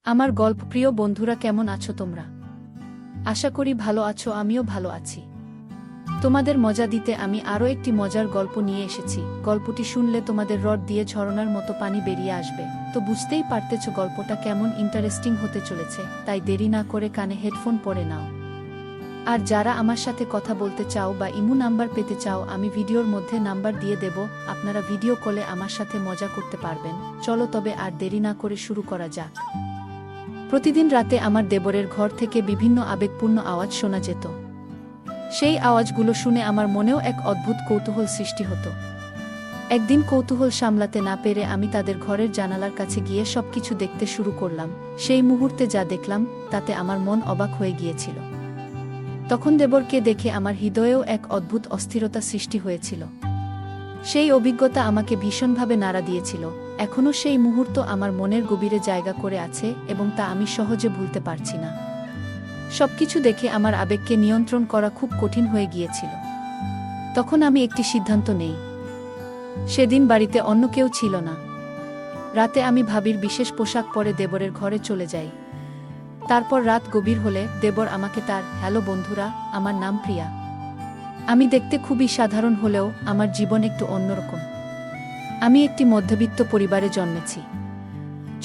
আমার গল্পপ্রিয় বন্ধুরা, কেমন আছো তোমরা? আশা করি ভালো আছো, আমিও ভালো আছি। তোমাদের মজা দিতে আমি আরও একটি মজার গল্প নিয়ে এসেছি। গল্পটি শুনলে তোমাদের রড দিয়ে ঝরনার মতো পানি বেরিয়ে আসবে। তো বুঝতেই পারতেছ গল্পটা কেমন ইন্টারেস্টিং হতে চলেছে, তাই দেরি না করে কানে হেডফোন পরে নাও। আর যারা আমার সাথে কথা বলতে চাও বা ইমো নাম্বার পেতে চাও, আমি ভিডিওর মধ্যে নাম্বার দিয়ে দেব, আপনারা ভিডিও কলে আমার সাথে মজা করতে পারবেন। চলো তবে আর দেরি না করে শুরু করা যাক। প্রতিদিন রাতে আমার দেবরের ঘর থেকে বিভিন্ন আবেগপূর্ণ আওয়াজ শোনা যেত। সেই আওয়াজগুলো শুনে আমার মনেও এক অদ্ভুত কৌতূহল সৃষ্টি হতো। একদিন কৌতূহল সামলাতে না পেরে আমি তাদের ঘরের জানালার কাছে গিয়ে সবকিছু দেখতে শুরু করলাম। সেই মুহূর্তে যা দেখলাম তাতে আমার মন অবাক হয়ে গিয়েছিল। তখন দেবরকে দেখে আমার হৃদয়েও এক অদ্ভুত অস্থিরতা সৃষ্টি হয়েছিল। সেই অভিজ্ঞতা আমাকে ভীষণভাবে নাড়া দিয়েছিল। এখনও সেই মুহূর্ত আমার মনের গভীরে জায়গা করে আছে এবং তা আমি সহজে ভুলতে পারছি না। সবকিছু দেখে আমার আবেগকে নিয়ন্ত্রণ করা খুব কঠিন হয়ে গিয়েছিল। তখন আমি একটি সিদ্ধান্ত নেই। সেদিন বাড়িতে অন্য কেউ ছিল না। রাতে আমি ভাবির বিশেষ পোশাক পরে দেবরের ঘরে চলে যাই। তারপর রাত গভীর হলে দেবর আমাকে তার হ্যালো বন্ধুরা, আমার নাম প্রিয়া। আমি দেখতে খুবই সাধারণ হলেও আমার জীবন একটু অন্যরকম। আমি একটি মধ্যবিত্ত পরিবারে জন্মেছি।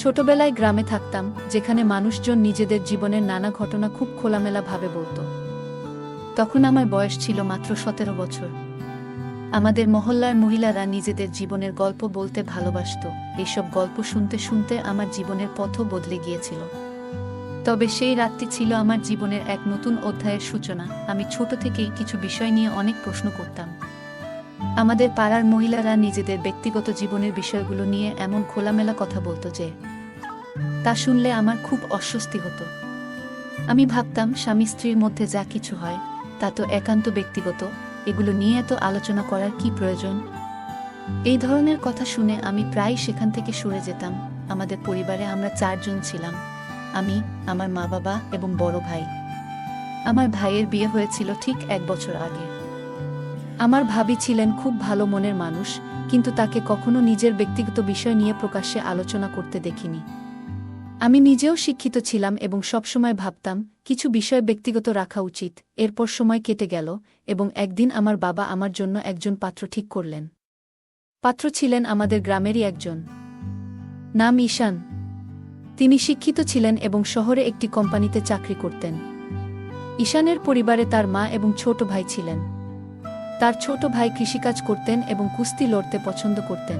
ছোটবেলায় গ্রামে থাকতাম, যেখানে মানুষজন নিজেদের জীবনের নানা ঘটনা খুব খোলামেলাভাবে বলত। তখন আমার বয়স ছিল মাত্র 17 বছর। আমাদের মহল্লার মহিলারা নিজেদের জীবনের গল্প বলতে ভালোবাসত। এইসব গল্প শুনতে শুনতে আমার জীবনের পথও বদলে গিয়েছিল। তবে সেই রাতটি ছিল আমার জীবনের এক নতুন অধ্যায়ের সূচনা। আমি ছোট থেকেই কিছু বিষয় নিয়ে অনেক প্রশ্ন করতাম। আমাদের পাড়ার মহিলারা নিজেদের ব্যক্তিগত জীবনের বিষয়গুলো নিয়ে এমন খোলামেলা কথা বলতো যে তা শুনলে আমার খুব অস্বস্তি হতো। আমি ভাবতাম, স্বামী স্ত্রীর মধ্যে যা কিছু হয় তা তো একান্ত ব্যক্তিগত, এগুলো নিয়ে এত আলোচনা করার কি প্রয়োজন? এই ধরনের কথা শুনে আমি প্রায় সেখান থেকে সরে যেতাম। আমাদের পরিবারে আমরা 4 জন ছিলাম, আমি, আমার মা বাবা এবং বড় ভাই। আমার ভাইয়ের বিয়ে হয়েছিল ঠিক 1 বছর আগে। আমার ভাবি ছিলেন খুব ভালো মনের মানুষ, কিন্তু তাকে কখনো নিজের ব্যক্তিগত বিষয় নিয়ে প্রকাশ্যে আলোচনা করতে দেখিনি। আমি নিজেও শিক্ষিত ছিলাম এবং সবসময় ভাবতাম কিছু বিষয় ব্যক্তিগত রাখা উচিত। এরপর সময় কেটে গেল এবং একদিন আমার বাবা আমার জন্য একজন পাত্র ঠিক করলেন। পাত্র ছিলেন আমাদের গ্রামেরই একজন। নাম ঈশান। তিনি শিক্ষিত ছিলেন এবং শহরে একটি কোম্পানিতে চাকরি করতেন। ঈশানের পরিবারে তার মা এবং ছোট ভাই ছিলেন। তার ছোট ভাই কৃষিকাজ করতেন এবং কুস্তি লড়তে পছন্দ করতেন।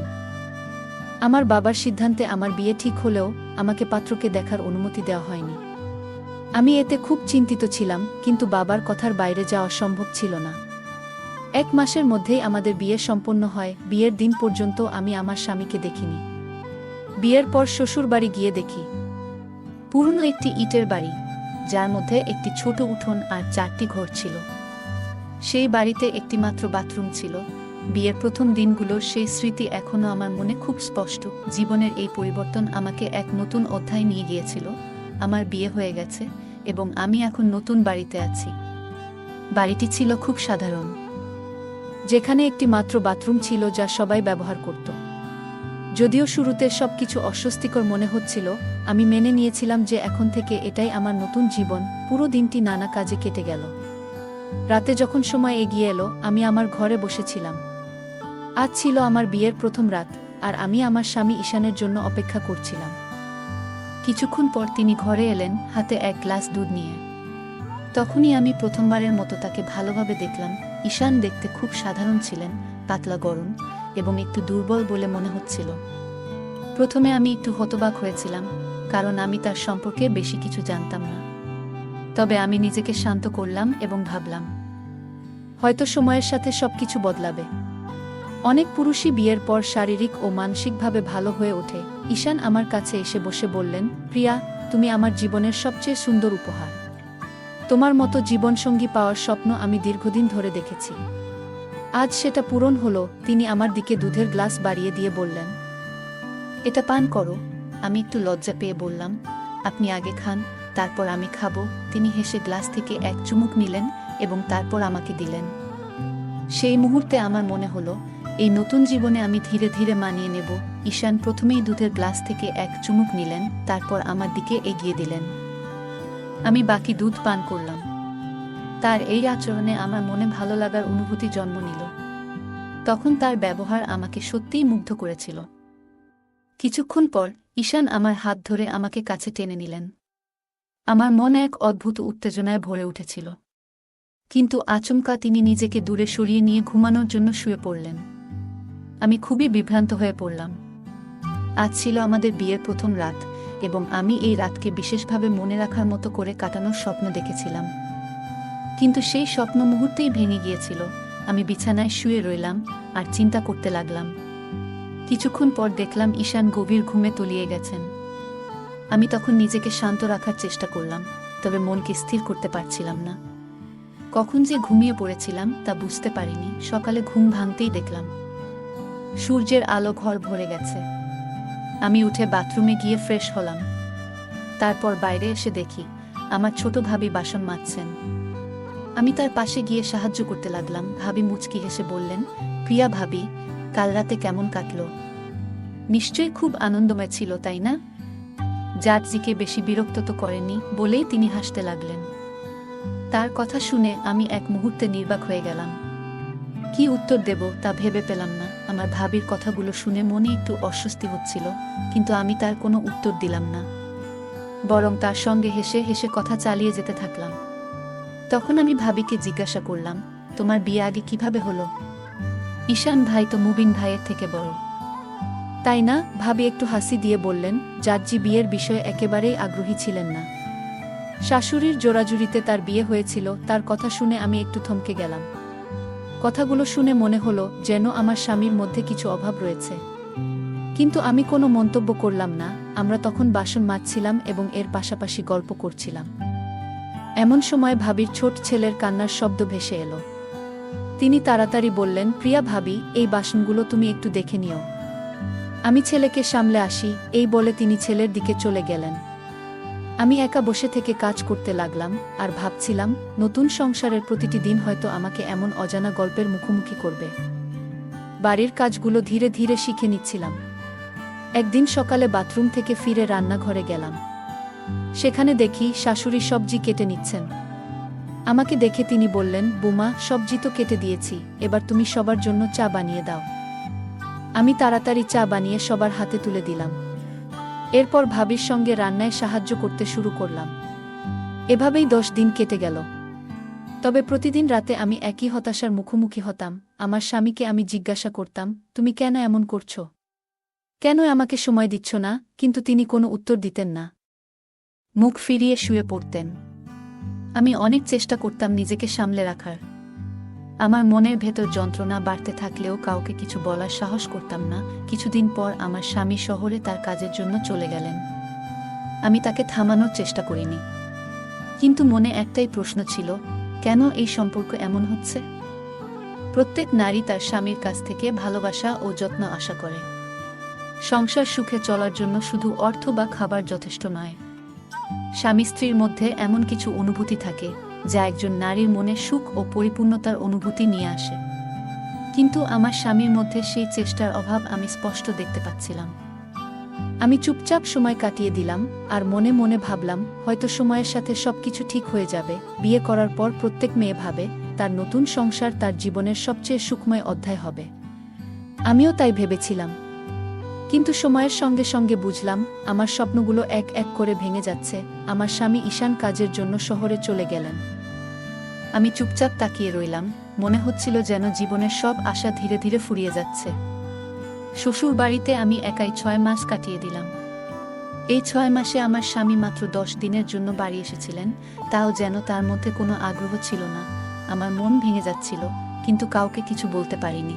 আমার বাবার সিদ্ধান্তে আমার বিয়ে ঠিক হলেও আমাকে পাত্রকে দেখার অনুমতি দেওয়া হয়নি। আমি এতে খুব চিন্তিত ছিলাম, কিন্তু বাবার কথার বাইরে যাওয়া সম্ভব ছিল না। 1 মাসের মধ্যেই আমাদের বিয়ে সম্পন্ন হয়। বিয়ের দিন পর্যন্ত আমি আমার স্বামীকে দেখিনি। বিয়ের পর শ্বশুর বাড়ি গিয়ে দেখি পুরনো একটি ইটের বাড়ি, যার মধ্যে একটি ছোট উঠোন আর 4টি ঘর ছিল। সেই বাড়িতে একটি মাত্র বাথরুম ছিল। বিয়ের প্রথম দিনগুলোর সেই স্মৃতি এখনও আমার মনে খুব স্পষ্ট। জীবনের এই পরিবর্তন আমাকে এক নতুন অধ্যায় নিয়ে গিয়েছিল। আমার বিয়ে হয়ে গেছে এবং আমি এখন নতুন বাড়িতে আছি। বাড়িটি ছিল খুব সাধারণ, যেখানে একটি মাত্র বাথরুম ছিল যা সবাই ব্যবহার করত। যদিও শুরুতে সবকিছু অস্বস্তিকর মনে হচ্ছিল, আমি মেনে নিয়েছিলাম যে এখন থেকে এটাই আমার নতুন জীবন। পুরো দিনটি নানা কাজে কেটে গেল। রাতে যখন সময় এগিয়ে এলো, আমি আমার ঘরে বসেছিলাম। আজ ছিল আমার বিয়ের প্রথম রাত, আর আমি আমার স্বামী ঈশানের জন্য অপেক্ষা করছিলাম। কিছুক্ষণ পর তিনি ঘরে এলেন, হাতে 1 গ্লাস দুধ নিয়ে। তখনই আমি প্রথমবারের মতো তাকে ভালোভাবে দেখলাম। ঈশান দেখতে খুব সাধারণ ছিলেন, পাতলা গড়ন এবং একটু দুর্বল বলে মনে হচ্ছিল। প্রথমে আমি একটু হতবাক হয়েছিলাম, কারণ আমি তার সম্পর্কে বেশি কিছু জানতাম না। তবে আমি নিজেকে শান্ত করলাম এবং ভাবলাম, হয়তো সময়ের সাথে সবকিছু বদলাবে। অনেক পুরুষই বিয়ের পর শারীরিক ও মানসিকভাবে ভালো হয়ে ওঠে। ঈশান আমার কাছে এসে বসে বললেন, প্রিয়া, তুমি আমার জীবনের সবচেয়ে সুন্দর উপহার। তোমার মতো জীবনসঙ্গী পাওয়ার স্বপ্ন আমি দীর্ঘদিন ধরে দেখেছি। আজ সেটা পূরণ হলো। তিনি আমার দিকে দুধের গ্লাস বাড়িয়ে দিয়ে বললেন, এটা পান করো। আমি একটু লজ্জা পেয়ে বললাম, আপনি আগে খান, তারপর আমি খাবো। তিনি হেসে গ্লাস থেকে 1 চুমুক নিলেন এবং তারপর আমাকে দিলেন। সেই মুহূর্তে আমার মনে হলো এই নতুন জীবনে আমি ধীরে ধীরে মানিয়ে নেব। ঈশান প্রথমেই দুধের গ্লাস থেকে এক চুমুক নিলেন, তারপর আমার দিকে এগিয়ে দিলেন। আমি বাকি দুধ পান করলাম। তার এই আচরণে আমার মনে ভালো লাগার অনুভূতি জন্ম নিল। তখন তার ব্যবহার আমাকে সত্যিই মুগ্ধ করেছিল। কিছুক্ষণ পর ঈশান আমার হাত ধরে আমাকে কাছে টেনে নিলেন। আমার মনে এক অদ্ভুত উত্তেজনায় ভরে উঠেছিল, কিন্তু আচমকা তিনি নিজেকে দূরে সরিয়ে নিয়ে ঘুমানোর জন্য শুয়ে পড়লেন। আমি খুবই বিভ্রান্ত হয়ে পড়লাম। আজ ছিল আমাদের বিয়ের প্রথম রাত, এবং আমি এই রাতকে বিশেষভাবে মনে রাখার মতো করে কাটানোর স্বপ্ন দেখেছিলাম। কিন্তু সেই স্বপ্ন মুহূর্তেই ভেঙে গিয়েছিল। আমি বিছানায় শুয়ে রইলাম আর চিন্তা করতে লাগলাম। কিছুক্ষণ পর দেখলাম ঈশান গভীর ঘুমে তলিয়ে গেছেন। আমি তখন নিজেকে শান্ত রাখার চেষ্টা করলাম, তবে মনকে স্থির করতে পারছিলাম না। কখন যে ঘুমিয়ে পড়েছিলাম তা বুঝতে পারিনি। সকালে ঘুম ভাঙতেই দেখলাম সূর্যের আলো ঘর ভরে গেছে। আমি উঠে বাথরুমে গিয়ে ফ্রেশ হলাম। তারপর বাইরে এসে দেখি আমার ছোট ভাবি বাসন মাজছেন। আমি তার পাশে গিয়ে সাহায্য করতে লাগলাম। ভাবি মুচকি হেসে বললেন, প্রিয়া ভাবি, কাল রাতে কেমন কাটল? নিশ্চয়ই খুব আনন্দময় ছিল, তাই না? জাটজিকে বেশি বিরক্ত তো করেনি, বলেই তিনি হাসতে লাগলেন। তার কথা শুনে আমি এক মুহূর্তে নির্বাক হয়ে গেলাম। কি উত্তর দেব তা ভেবে পেলাম না। আমার ভাবির কথাগুলো শুনে মনে একটু অস্বস্তি হচ্ছিল, কিন্তু আমি তার কোনো উত্তর দিলাম না, বরং তার সঙ্গে হেসে হেসে কথা চালিয়ে যেতে থাকলাম। তখন আমি ভাবিকে জিজ্ঞাসা করলাম, তোমার বিয়ে আগে কিভাবে হলো? ঈশান ভাই তো মুবিন ভাইয়ের থেকে বড়, তাই না? ভাবি একটু হাসি দিয়ে বললেন, জাটজি বিয়ের বিষয়ে একেবারেই আগ্রহী ছিলেন না। শাশুড়ির জোরাজুরিতে তার বিয়ে হয়েছিল। তার কথা শুনে আমি একটু থমকে গেলাম। কথাগুলো শুনে মনে হলো যেন আমার স্বামীর মধ্যে কিছু অভাব রয়েছে, কিন্তু আমি কোনো মন্তব্য করলাম না। আমরা তখন বাসন মাজছিলাম এবং এর পাশাপাশি গল্প করছিলাম। এমন সময় ভাবির ছোট ছেলের কান্নার শব্দ ভেসে এলো। তিনি তাড়াতাড়ি বললেন, প্রিয়া ভাবি, এই বাসনগুলো তুমি একটু দেখে নিও, আমি ছেলেকে সামলে আসি। এই বলে তিনি ছেলের দিকে চলে গেলেন। আমি একা বসে থেকে কাজ করতে লাগলাম আর ভাবছিলাম, নতুন সংসারের প্রতিটি দিন হয়তো আমাকে এমন অজানা গল্পের মুখোমুখি করবে। বাড়ির কাজগুলো ধীরে ধীরে শিখে নিচ্ছিলাম। একদিন সকালে বাথরুম থেকে ফিরে রান্নাঘরে গেলাম। সেখানে দেখি শাশুড়ি সবজি কেটে নিচ্ছেন। আমাকে দেখে তিনি বললেন, বুমা, সবজি তো কেটে দিয়েছি, এবার তুমি সবার জন্য চা বানিয়ে দাও। আমি তাড়াতাড়ি চা বানিয়ে সবার হাতে তুলে দিলাম। এরপর ভাবির সঙ্গে রান্নায় সাহায্য করতে শুরু করলাম। এভাবেই 10 দিন কেটে গেল। তবে প্রতিদিন রাতে আমি একই হতাশার মুখোমুখি হতাম। আমার স্বামীকে আমি জিজ্ঞাসা করতাম, তুমি কেন এমন করছো? কেন আমাকে সময় দিচ্ছ না? কিন্তু তিনি কোনো উত্তর দিতেন না, মুখ ফিরিয়ে শুয়ে পড়তেন। আমি অনেক চেষ্টা করতাম নিজেকে সামলে রাখার। আমার মনের ভেতর যন্ত্রণা বাড়তে থাকলেও কাউকে কিছু বলার সাহস করতাম না। কিছুদিন পর আমার স্বামী শহরে তার কাজের জন্য চলে গেলেন। আমি তাকে থামানোর চেষ্টা করিনি, কিন্তু মনে একটাই প্রশ্ন ছিল, কেন এই সম্পর্ক এমন হচ্ছে? প্রত্যেক নারী তার স্বামীর কাছ থেকে ভালোবাসা ও যত্ন আশা করে। সংসার সুখে চলার জন্য শুধু অর্থ বা খাবার যথেষ্ট নয়। স্বামী স্ত্রীর মধ্যে এমন কিছু অনুভূতি থাকে যা একজন নারীর মনে সুখ ও পরিপূর্ণতার অনুভূতি নিয়ে আসে। কিন্তু আমার স্বামীর মধ্যে সেই চেষ্টার অভাব আমি স্পষ্ট দেখতে পাচ্ছিলাম। আমি চুপচাপ সময় কাটিয়ে দিলাম আর মনে মনে ভাবলাম, হয়তো সময়ের সাথে সবকিছু ঠিক হয়ে যাবে। বিয়ে করার পর প্রত্যেক মেয়ে ভাবে তার নতুন সংসার তার জীবনের সবচেয়ে সুখময় অধ্যায় হবে। আমিও তাই ভেবেছিলাম, কিন্তু সময়ের সঙ্গে সঙ্গে বুঝলাম আমার স্বপ্নগুলো এক এক করে ভেঙে যাচ্ছে। আমার স্বামী ঈশান কাজের জন্য শহরে চলে গেলেন। আমি চুপচাপ তাকিয়ে রইলাম। মনে হচ্ছিল যেন জীবনের সব আশা ধীরে ধীরে ফুরিয়ে যাচ্ছে। শ্বশুর বাড়িতে আমি একাই 6 মাস কাটিয়ে দিলাম। এই 6 মাসে আমার স্বামী মাত্র 10 দিনের জন্য বাড়ি এসেছিলেন, তাও যেন তার মধ্যে কোনো আগ্রহ ছিল না। আমার মন ভেঙে যাচ্ছিল, কিন্তু কাউকে কিছু বলতে পারিনি।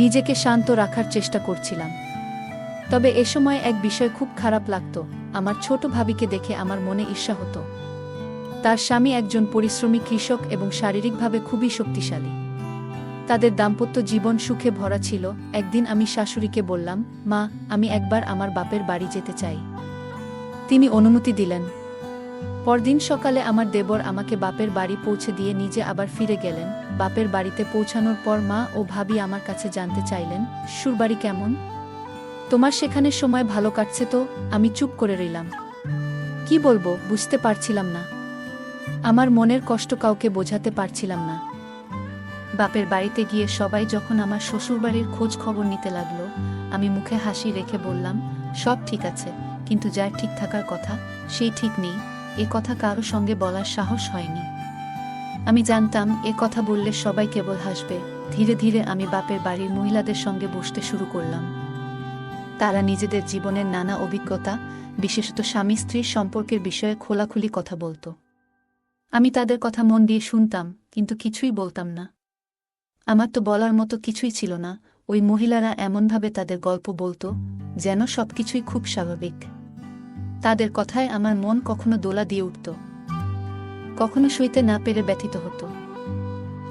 নিজেকে শান্ত রাখার চেষ্টা করছিলাম। তবে এ সময় এক বিষয় খুব খারাপ লাগত। আমার ছোট ভাবিকে দেখে আমার মনে ঈর্ষা হতো। তার স্বামী একজন পরিশ্রমী কৃষক এবং শারীরিকভাবে খুবই শক্তিশালী। তাদের দাম্পত্য জীবন সুখে ভরা ছিল। একদিন আমি শাশুড়িকে বললাম, মা, আমি একবার আমার বাপের বাড়ি যেতে চাই। তিনি অনুমতি দিলেন। পরদিন সকালে আমার দেবর আমাকে বাপের বাড়ি পৌঁছে দিয়ে নিজে আবার ফিরে গেলেন। বাপের বাড়িতে পৌঁছানোর পর মা ও ভাবি আমার কাছে জানতে চাইলেন, শ্বশুরবাড়ি কেমন? তোমার সেখানে সময় ভালো কাটছে তো? আমি চুপ করে রইলাম। কি বলবো বুঝতে পারছিলাম না। আমার মনের কষ্ট কাউকে বোঝাতে পারছিলাম না। বাপের বাড়িতে গিয়ে সবাই যখন আমার শ্বশুরবাড়ির খোঁজ খবর নিতে লাগলো, আমি মুখে হাসি রেখে বললাম, সব ঠিক আছে, কিন্তু যার ঠিক থাকার কথা সেই ঠিক নেই। এ কথা কারো সঙ্গে বলার সাহস হয়নি। আমি জানতাম এ কথা বললে সবাই কেবল হাসবে। ধীরে ধীরে আমি বাপের বাড়ির মহিলাদের সঙ্গে বসতে শুরু করলাম। তারা নিজেদের জীবনের নানা অভিজ্ঞতা, বিশেষত স্বামী স্ত্রীর সম্পর্কের বিষয়ে খোলাখুলি কথা বলতো। আমি তাদের কথা মন দিয়ে শুনতাম, কিন্তু কিছুই বলতাম না। আমার তো বলার মতো কিছুই ছিল না। ওই মহিলারা এমনভাবে তাদের গল্প বলতো, যেন সবকিছুই খুব স্বাভাবিক। তাদের কথায় আমার মন কখনো দোলা দিয়ে উঠত, কখনো সইতে না পেরে ব্যথিত হতো।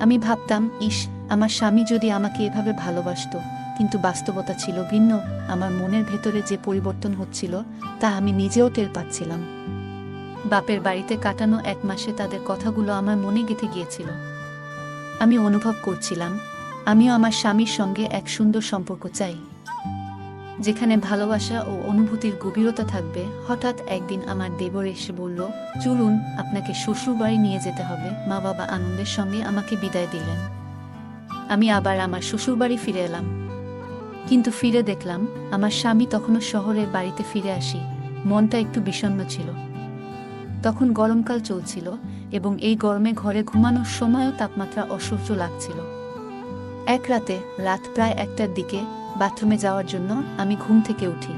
আমি ভাবতাম, ইস, আমার স্বামী যদি আমাকে এভাবে ভালোবাসতো। কিন্তু বাস্তবতা ছিল ভিন্ন। আমার মনের ভেতরে যে পরিবর্তন হচ্ছিল তা আমি নিজেও টের পাচ্ছিলাম। বাপের বাড়িতে কাটানো 1 মাসে তাদের কথাগুলো আমার মনে গেঁথে গিয়েছিল। আমি অনুভব করছিলাম, আমিও আমার স্বামীর সঙ্গে এক সুন্দর সম্পর্ক চাই, যেখানে ভালোবাসা ও অনুভূতির গভীরতা থাকবে। হঠাৎ একদিন আমার দেবর এসে বলল, চলুন, আপনাকে শ্বশুরবাড়ি নিয়ে যেতে হবে। মা বাবা আনন্দের সঙ্গে আমাকে বিদায় দিলেন। আমি আবার আমার শ্বশুরবাড়ি ফিরে এলাম। কিন্তু ফিরে দেখলাম আমার স্বামী তখনও শহরের বাড়িতে ফিরে আসি। মনটা একটু বিষণ্ণ ছিল। তখন গরমকাল চলছিল এবং এই গরমে ঘরে ঘুমানোর সময়ও তাপমাত্রা অসহ্য লাগছিল। এক রাতে, রাত প্রায় 1টার দিকে, বাথরুমে যাওয়ার জন্য আমি ঘুম থেকে উঠি।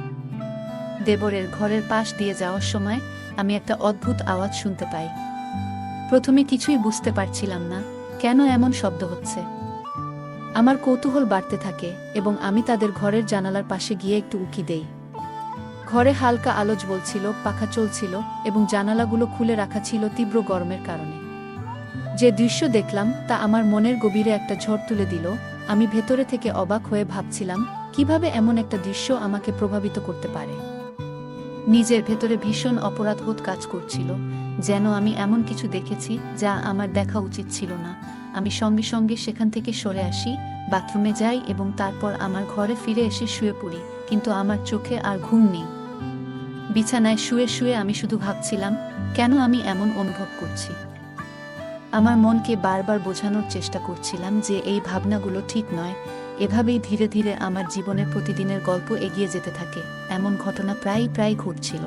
দেবরের ঘরের পাশ দিয়ে যাওয়ার সময় আমি একটা অদ্ভুত আওয়াজ শুনতে পাই। প্রথমে কিছুই বুঝতে পারছিলাম না, কেন এমন শব্দ হচ্ছে। আমার কৌতূহল বাড়তে থাকে এবং আমি তাদের ঘরের জানালার পাশে গিয়ে একটু উকি দেই। ঘরে হালকা আলো জ্বলছিল, পাখা চলছিল এবং জানালাগুলো খুলে রাখা ছিল তীব্র গরমের কারণে। যে দৃশ্য দেখলাম তা আমার মনের গভীরে একটা ঝড় তুলে দিল। আমি ভেতরে থেকে অবাক হয়ে ভাবছিলাম, কিভাবে এমন একটা দৃশ্য আমাকে প্রভাবিত করতে পারে। নিজের ভেতরে ভীষণ অপরাধবোধ কাজ করছিল, যেন আমি এমন কিছু দেখেছি যা আমার দেখা উচিত ছিল না। আমি সঙ্গে সঙ্গে সেখান থেকে সরে আসি, বাথরুমে যাই এবং তারপর আমার ঘরে ফিরে এসে শুয়ে পড়ি। কিন্তু আমার চোখে আর ঘুম নেই। বিছানায় শুয়ে শুয়ে আমি শুধু ভাবছিলাম, কেন আমি এমন অনুভব করছি। আমার মনকে বারবার বোঝানোর চেষ্টা করছিলাম যে এই ভাবনাগুলো ঠিক নয়। এভাবেই ধীরে ধীরে আমার জীবনের প্রতিদিনের গল্প এগিয়ে যেতে থাকে। এমন ঘটনা প্রায় ঘটছিল।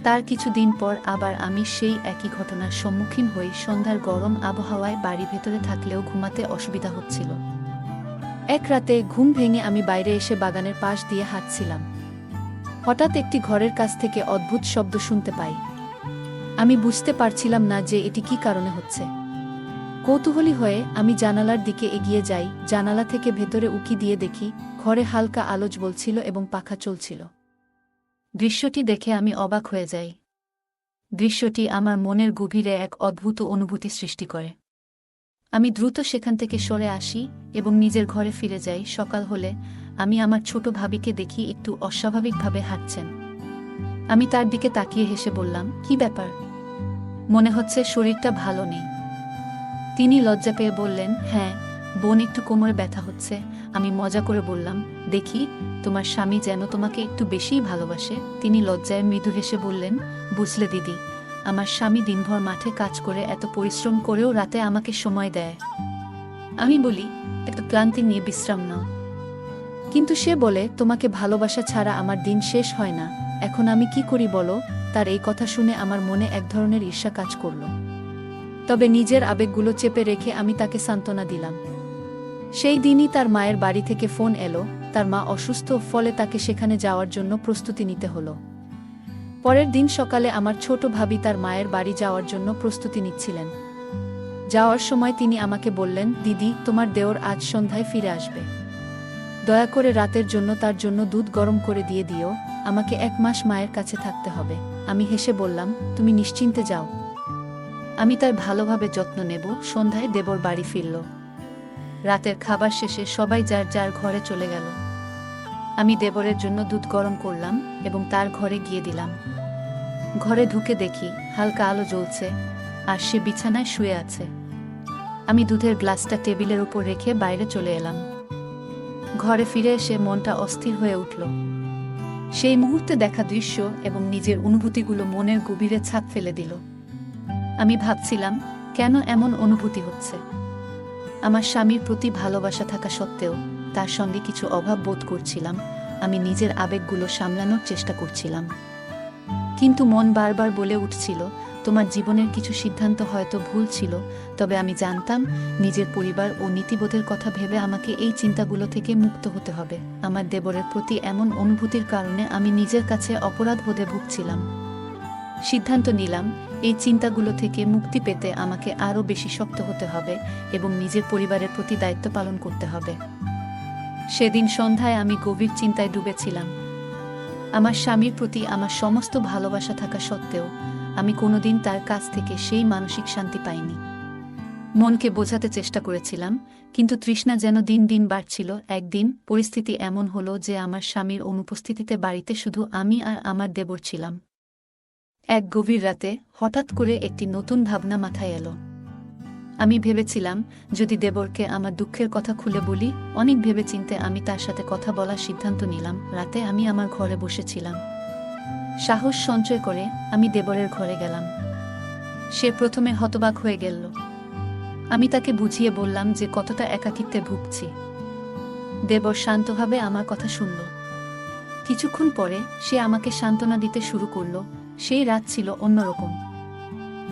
তার কিছুদিন পর আবার আমি সেই একই ঘটনার সম্মুখীন হই। সন্ধ্যার গরম আবহাওয়ায় বাড়ি ভেতরে থাকলেও ঘুমাতে অসুবিধা হচ্ছিল। এক রাতে ঘুম ভেঙে আমি বাইরে এসে বাগানের পাশ দিয়ে হাঁটছিলাম। হঠাৎ একটি ঘরের কাছ থেকে অদ্ভুত শব্দ শুনতে পাই। আমি বুঝতে পারছিলাম না যে এটি কী কারণে হচ্ছে। কৌতূহলী হয়ে আমি জানালার দিকে এগিয়ে যাই। জানালা থেকে ভেতরে উকি দিয়ে দেখি ঘরে হালকা আলো জ্বলছিল এবং পাখা চলছিল। দৃশ্যটি দেখে আমি অবাক হয়ে যাই। দৃশ্যটি আমার মনের গভীরে এক অদ্ভুত অনুভূতি সৃষ্টি করে। আমি দ্রুত সেখান থেকে সরে আসি এবং নিজের ঘরে ফিরে যাই। সকাল হলে আমি আমার ছোট ভাবিকে দেখি একটু অস্বাভাবিকভাবে হাঁটছেন। আমি তার দিকে তাকিয়ে হেসে বললাম, কি ব্যাপার? মনে হচ্ছে শরীরটা ভালো নেই। তিনি লজ্জা পেয়ে বললেন, হ্যাঁ বোন, একটু কোমরে ব্যথা হচ্ছে। আমি মজা করে বললাম, দেখি তোমার স্বামী যেন তোমাকে একটু বেশিই ভালোবাসে। তিনি লজ্জায় মৃদু হেসে বললেন, বুঝলে দিদি, আমার স্বামী দিনভর মাঠে কাজ করে এত পরিশ্রম করেও রাতে আমাকে সময় দেয়। আমি বলি, একটা ক্লান্তি নিয়ে বিশ্রাম নাও। কিন্তু সে বলে, তোমাকে ভালোবাসা ছাড়া আমার দিন শেষ হয় না। এখন আমি কি করি বলো? তার এই কথা শুনে আমার মনে এক ধরনের ঈর্ষা কাজ করল। তবে নিজের আবেগগুলো চেপে রেখে আমি তাকে সান্ত্বনা দিলাম। সেই দিনই তার মায়ের বাড়ি থেকে ফোন এলো। তার মা অসুস্থ, ফলে তাকে সেখানে যাওয়ার জন্য প্রস্তুতি নিতে হলো। পরের দিন সকালে আমার ছোট ভাবি তার মায়ের বাড়ি যাওয়ার জন্য প্রস্তুতি নিচ্ছিলেন। যাওয়ার সময় তিনি আমাকে বললেন, দিদি, তোমার দেওর আজ সন্ধ্যায় ফিরে আসবে। দয়া করে রাতের জন্য তার জন্য দুধ গরম করে দিয়ে দিও। আমাকে 1 মাস মায়ের কাছে থাকতে হবে। আমি হেসে বললাম, তুমি নিশ্চিন্তে যাও, আমি তার ভালোভাবে যত্ন নেব। সন্ধ্যায় দেবর বাড়ি ফিরল। রাতের খাবার শেষে সবাই যার যার ঘরে চলে গেল। আমি দেবরের জন্য দুধ গরম করলাম এবং তার ঘরে গিয়ে দিলাম। ঘরে ঢুকে দেখি হালকা আলো জ্বলছে আর সে বিছানায় শুয়ে আছে। আমি দুধের গ্লাসটা টেবিলের উপর রেখে বাইরে চলে এলাম। ঘরে ফিরে এসে মনটা অস্থির হয়ে উঠল। সেই মুহূর্তে দেখা দৃশ্য এবং নিজের অনুভূতিগুলো মনের গভীরে ছাপ ফেলে দিল। আমি ভাবছিলাম, কেন এমন অনুভূতি হচ্ছে? আমার স্বামীর প্রতি ভালোবাসা থাকা সত্ত্বেও তার সঙ্গে কিছু অভাব বোধ করছিলাম। আমি নিজের আবেগগুলো সামলানোর চেষ্টা করছিলাম, কিন্তু মন বারবার বলে উঠছিল, তোমার জীবনের কিছু সিদ্ধান্ত হয়তো ভুল ছিল। তবে আমি জানতাম, নিজের পরিবার ও নীতিবোধের কথা ভেবে আমাকে এই চিন্তাগুলো থেকে মুক্ত হতে হবে। আমার দেবরের প্রতি এমন অনুভূতির কারণে আমি নিজের কাছে অপরাধবোধে ভুগছিলাম। সিদ্ধান্ত নিলাম, এই চিন্তাগুলো থেকে মুক্তি পেতে আমাকে আরও বেশি শক্ত হতে হবে এবং নিজের পরিবারের প্রতি দায়িত্ব পালন করতে হবে। সেদিন সন্ধ্যায় আমি গভীর চিন্তায় ডুবেছিলাম। আমার স্বামীর প্রতি আমার সমস্ত ভালোবাসা থাকা সত্ত্বেও আমি কোনোদিন তার কাছ থেকে সেই মানসিক শান্তি পাইনি। মনকে বোঝাতে চেষ্টা করেছিলাম, কিন্তু তৃষ্ণা যেন দিন দিন বাড়ছিল। একদিন পরিস্থিতি এমন হলো যে আমার স্বামীর অনুপস্থিতিতে বাড়িতে শুধু আমি আর আমার দেবর ছিলাম। এক গভীর রাতে হঠাৎ করে একটি নতুন ভাবনা মাথায় এলো। আমি ভেবেছিলাম, যদি দেবরকে আমার দুঃখের কথা খুলে বলি। অনেক ভেবেচিন্তে আমি তার সাথে কথা বলার সিদ্ধান্ত নিলাম। রাতে আমি আমার ঘরে বসেছিলাম। সাহস সঞ্চয় করে আমি দেবরের ঘরে গেলাম। সে প্রথমে হতবাক হয়ে গেল। আমি তাকে বুঝিয়ে বললাম যে কতটা একাকিত্বে ভুগছি। দেবর শান্তভাবে আমার কথা শুনল। কিছুক্ষণ পরে সে আমাকে সান্ত্বনা দিতে শুরু করল। সেই রাত ছিল অন্যরকম।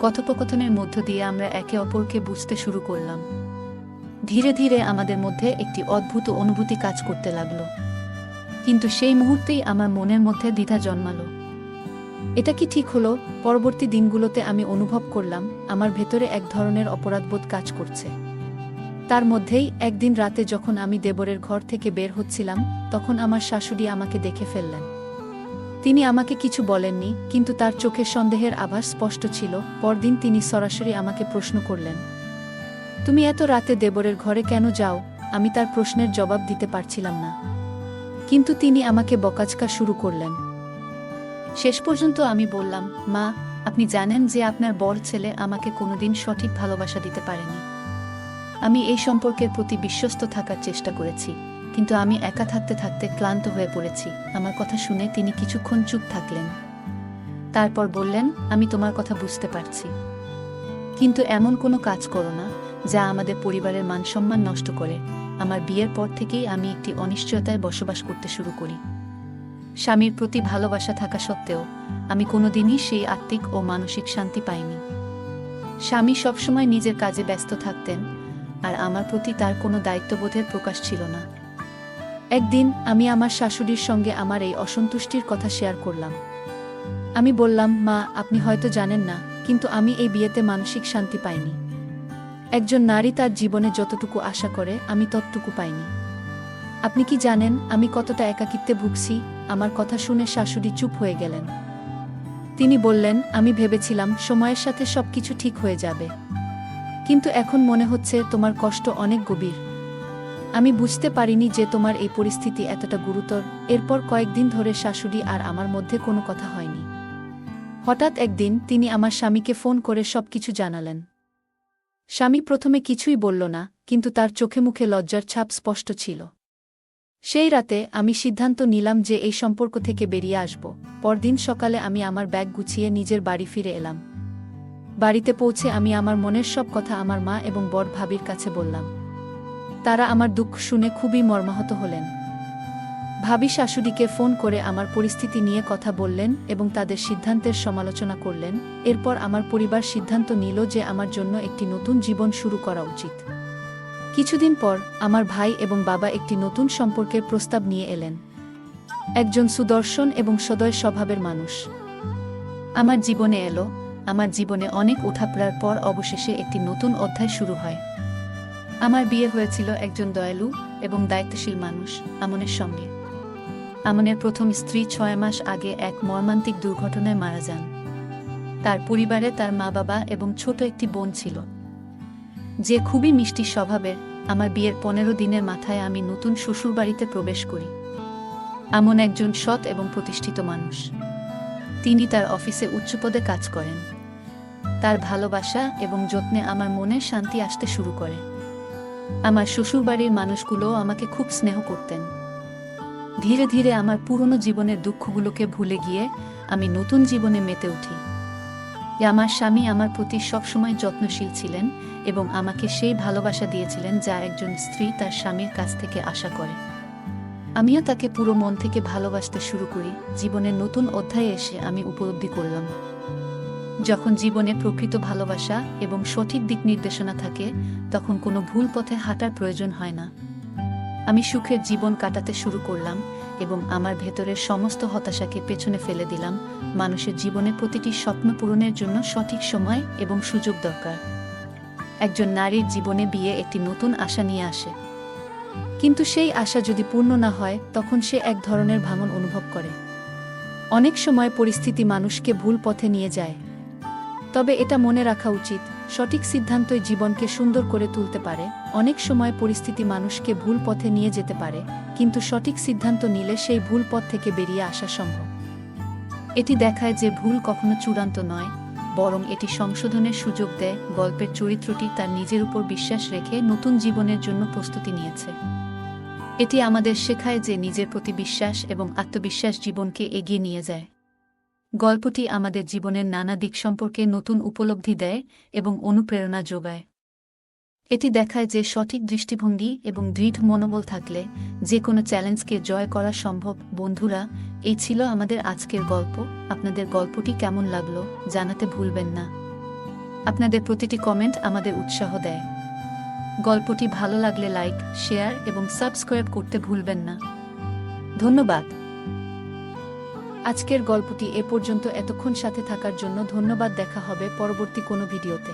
কথোপকথনের মধ্য দিয়ে আমরা একে অপরকে বুঝতে শুরু করলাম। ধীরে ধীরে আমাদের মধ্যে একটি অদ্ভুত অনুভূতি কাজ করতে লাগল। কিন্তু সেই মুহূর্তেই আমার মনের মধ্যে দ্বিধা জন্মালো। এটা কি ঠিক হলো? পরবর্তী দিনগুলোতে আমি অনুভব করলাম, আমার ভেতরে এক ধরনের অপরাধবোধ কাজ করছে। তার মধ্যেই একদিন রাতে যখন আমি দেবরের ঘর থেকে বের হচ্ছিলাম, তখন আমার শাশুড়ি আমাকে দেখে ফেললেন। তিনি আমাকে কিছু বলেননি, কিন্তু তার চোখে সন্দেহের আভাস স্পষ্ট ছিল। পরদিন তিনি সরাসরি আমাকে প্রশ্ন করলেন, তুমি এত রাতে দেবরের ঘরে কেন যাও? আমি তার প্রশ্নের জবাব দিতে পারছিলাম না, কিন্তু তিনি আমাকে বকাঝকা শুরু করলেন। শেষ পর্যন্ত আমি বললাম, মা, আপনি জানেন যে আপনার বড় ছেলে আমাকে কোনোদিন সঠিক ভালোবাসা দিতে পারেনি। আমি এই সম্পর্কের প্রতি বিশ্বস্ত থাকার চেষ্টা করেছি, কিন্তু আমি একা থাকতে থাকতে ক্লান্ত হয়ে পড়েছি। আমার কথা শুনে তিনি কিছুক্ষণ চুপ থাকলেন। তারপর বললেন, আমি তোমার কথা বুঝতে পারছি, কিন্তু এমন কোনো কাজ করো না যা আমাদের পরিবারের মানসম্মান নষ্ট করে। আমার বিয়ের পর থেকেই আমি একটি অনিশ্চয়তায় বসবাস করতে শুরু করি। স্বামীর প্রতি ভালোবাসা থাকা সত্ত্বেও আমি কোনোদিনই সেই আত্মিক ও মানসিক শান্তি পাইনি। স্বামী সবসময় নিজের কাজে ব্যস্ত থাকতেন, আর আমার প্রতি তার কোনো দায়িত্ববোধের প্রকাশ ছিল না। একদিন আমি আমার শাশুড়ির সঙ্গে আমার এই অসন্তুষ্টির কথা শেয়ার করলাম। আমি বললাম, মা, আপনি হয়তো জানেন না, কিন্তু আমি এই বিয়েতে মানসিক শান্তি পাইনি। একজন নারী তার জীবনে যতটুকু আশা করে আমি ততটুকু পাইনি। আপনি কি জানেন আমি কতটা একাকিত্বে ভুগছি? আমার কথা শুনে শাশুড়ি চুপ হয়ে গেলেন। তিনি বললেন, আমি ভেবেছিলাম সময়ের সাথে সবকিছু ঠিক হয়ে যাবে, কিন্তু এখন মনে হচ্ছে তোমার কষ্ট অনেক গভীর। আমি বুঝতে পারিনি যে তোমার এই পরিস্থিতি এতটা গুরুতর। এরপর কয়েকদিন ধরে শাশুড়ি আর আমার মধ্যে কোনো কথা হয়নি। হঠাৎ একদিন তিনি আমার স্বামীকে ফোন করে সবকিছু জানালেন। স্বামী প্রথমে কিছুই বলল না, কিন্তু তার চোখে মুখে লজ্জার ছাপ স্পষ্ট ছিল। সেই রাতে আমি সিদ্ধান্ত নিলাম যে এই সম্পর্ক থেকে বেরিয়ে আসব। পরদিন সকালে আমি আমার ব্যাগ গুছিয়ে নিজের বাড়ি ফিরে এলাম। বাড়িতে পৌঁছে আমি আমার মনের সব কথা আমার মা এবং বড় ভাবির কাছে বললাম। তারা আমার দুঃখ শুনে খুবই মর্মাহত হলেন। ভাবি শাশুড়িকে ফোন করে আমার পরিস্থিতি নিয়ে কথা বললেন এবং তাদের সিদ্ধান্তের সমালোচনা করলেন। এরপর আমার পরিবার সিদ্ধান্ত নিল যে আমার জন্য একটি নতুন জীবন শুরু করা উচিত। কিছুদিন পর আমার ভাই এবং বাবা একটি নতুন সম্পর্কের প্রস্তাব নিয়ে এলেন। একজন সুদর্শন এবং সদয় স্বভাবের মানুষ আমার জীবনে এলো। আমার জীবনে অনেক উঠাপড়ার পর অবশেষে একটি নতুন অধ্যায় শুরু হয়। আমার বিয়ে হয়েছিল একজন দয়ালু এবং দায়িত্বশীল মানুষ, আমনের সঙ্গে। আমনের প্রথম স্ত্রী 6 মাস আগে এক মর্মান্তিক দুর্ঘটনায় মারা যান। তার পরিবারে তার মা, বাবা এবং ছোট একটি বোন ছিল, যে খুবই মিষ্টি স্বভাবের। আমার বিয়ের 15 দিনের মাথায় আমি নতুন শ্বশুরবাড়িতে প্রবেশ করি। আমন একজন সৎ এবং প্রতিষ্ঠিত মানুষ। তিনি তার অফিসে উচ্চপদে কাজ করেন। তার ভালোবাসা এবং যত্নে আমার মনের শান্তি আসতে শুরু করে। আমার শ্বশুরবাড়ির মানুষগুলোও আমাকে খুব স্নেহ করতেন। ধীরে ধীরে আমার পুরনো জীবনের দুঃখগুলোকে ভুলে গিয়ে আমি নতুন জীবনে মেতে উঠি। আমার স্বামী আমার প্রতি সবসময় যত্নশীল ছিলেন এবং আমাকে সেই ভালোবাসা দিয়েছিলেন যা একজন স্ত্রী তার স্বামীর কাছ থেকে আশা করে। আমিও তাকে পুরো মন থেকে ভালোবাসতে শুরু করি। জীবনের নতুন অধ্যায়ে এসে আমি উপলব্ধি করলাম, যখন জীবনে প্রকৃত ভালোবাসা এবং সঠিক দিক নির্দেশনা থাকে তখন কোনো ভুল পথে হাঁটার প্রয়োজন হয় না। আমি সুখের জীবন কাটাতে শুরু করলাম এবং আমার ভেতরের সমস্ত হতাশাকে পেছনে ফেলে দিলাম। মানুষের জীবনে প্রতিটি স্বপ্ন পূরণের জন্য সঠিক সময় এবং সুযোগ দরকার। একজন নারীর জীবনে বিয়ে একটি নতুন আশা নিয়ে আসে, কিন্তু সেই আশা যদি পূর্ণ না হয় তখন সে এক ধরনের ভাঙন অনুভব করে। অনেক সময় পরিস্থিতি মানুষকে ভুল পথে নিয়ে যায়, তবে এটা মনে রাখা উচিত, সঠিক সিদ্ধান্তই জীবনকে সুন্দর করে তুলতে পারে। অনেক সময় পরিস্থিতি মানুষকে ভুল পথে নিয়ে যেতে পারে, কিন্তু সঠিক সিদ্ধান্ত নিলে সেই ভুল পথ থেকে বেরিয়ে আসা সম্ভব। এটি দেখায় যে ভুল কখনো চূড়ান্ত নয়, বরং এটি সংশোধনের সুযোগ দেয়। গল্পের চরিত্রটি তার নিজের উপর বিশ্বাস রেখে নতুন জীবনের জন্য প্রস্তুতি নিয়েছে। এটি আমাদের শেখায় যে নিজের প্রতি বিশ্বাস এবং আত্মবিশ্বাস জীবনকে এগিয়ে নিয়ে যায়। গল্পটি আমাদের জীবনের নানা দিক সম্পর্কে নতুন উপলব্ধি দেয় এবং অনুপ্রেরণা যোগায়। এটি দেখায় যে সঠিক দৃষ্টিভঙ্গি এবং দৃঢ় মনোবল থাকলে যে কোনো চ্যালেঞ্জকে জয় করা সম্ভব। বন্ধুরা, এই ছিল আমাদের আজকের গল্প। আপনাদের গল্পটি কেমন লাগলো জানাতে ভুলবেন না। আপনাদের প্রতিটি কমেন্ট আমাদের উৎসাহ দেয়। গল্পটি ভালো লাগলে লাইক, শেয়ার এবং সাবস্ক্রাইব করতে ভুলবেন না। ধন্যবাদ। আজকের গল্পটি এ পর্যন্ত এতক্ষণ সাথে থাকার জন্য ধন্যবাদ। দেখা হবে পরবর্তী কোনো ভিডিওতে।